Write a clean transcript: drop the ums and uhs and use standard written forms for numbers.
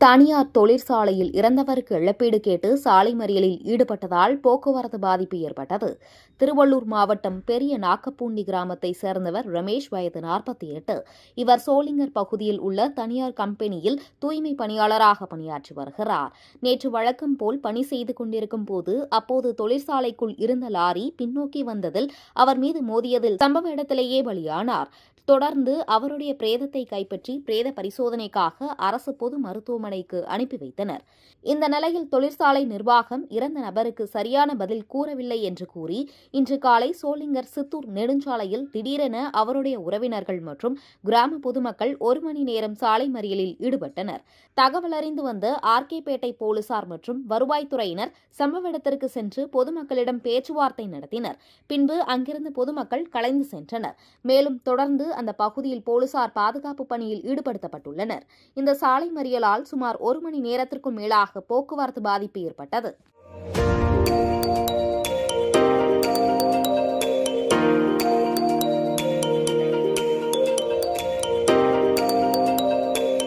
தனியார் தொழிற்சாலையில் இறந்தவருக்கு இழப்பீடு கேட்டு சாலை மறியலில் ஈடுபட்டதால் போக்குவரத்து பாதிப்பு ஏற்பட்டது. திருவள்ளூர் மாவட்டம் பெரிய நாக்கப்பூண்டி கிராமத்தைச் சேர்ந்தவர் ரமேஷ், வயது 48. இவர் சோளிங்கர் பகுதியில் உள்ள தனியார் கம்பெனியில் தூய்மை பணியாளராக பணியாற்றி வருகிறார். நேற்று வழக்கம் போல் பணி செய்து கொண்டிருக்கும் போது அப்போது தொழிற்சாலைக்குள் இருந்த லாரி பின்னோக்கி வந்ததில் அவர் மீது மோதியதில் சம்பவ இடத்திலேயே பலியானார். தொடர்ந்து அவருடைய பிரேதத்தை கைப்பற்றி பிரேத பரிசோதனைக்காக அரசு பொது மருத்துவமனைக்கு அனுப்பி வைத்தனர். இந்த நிலையில் தொழிற்சாலை நிர்வாகம் இறந்த நபருக்கு சரியான பதில் கூறவில்லை என்று கூறி இன்று காலை சோளிங்கர் சித்தூர் நெடுஞ்சாலையில் திடீரென அவருடைய உறவினர்கள் மற்றும் கிராம பொதுமக்கள் 1 மணி நேரம் சாலை மறியலில் ஈடுபட்டனர். தகவல் அறிந்து வந்த ஆர்கேபேட்டை போலீசார் மற்றும் வருவாய்த்துறையினர் சம்பவ இடத்திற்கு சென்று பொதுமக்களிடம் பேச்சுவார்த்தை நடத்தினர். பின்பு அங்கிருந்து பொதுமக்கள் கலைந்து சென்றனர். மேலும் தொடர்ந்து அந்த பகுதியில் போலீசார் பாதுகாப்பு பணியில் ஈடுபடுத்தப்பட்டுள்ளனர். இந்த சாலை மறியலால் சுமார் 1 மணி நேரத்திற்கும் மேலாக போக்குவரத்து பாதிப்பு ஏற்பட்டது.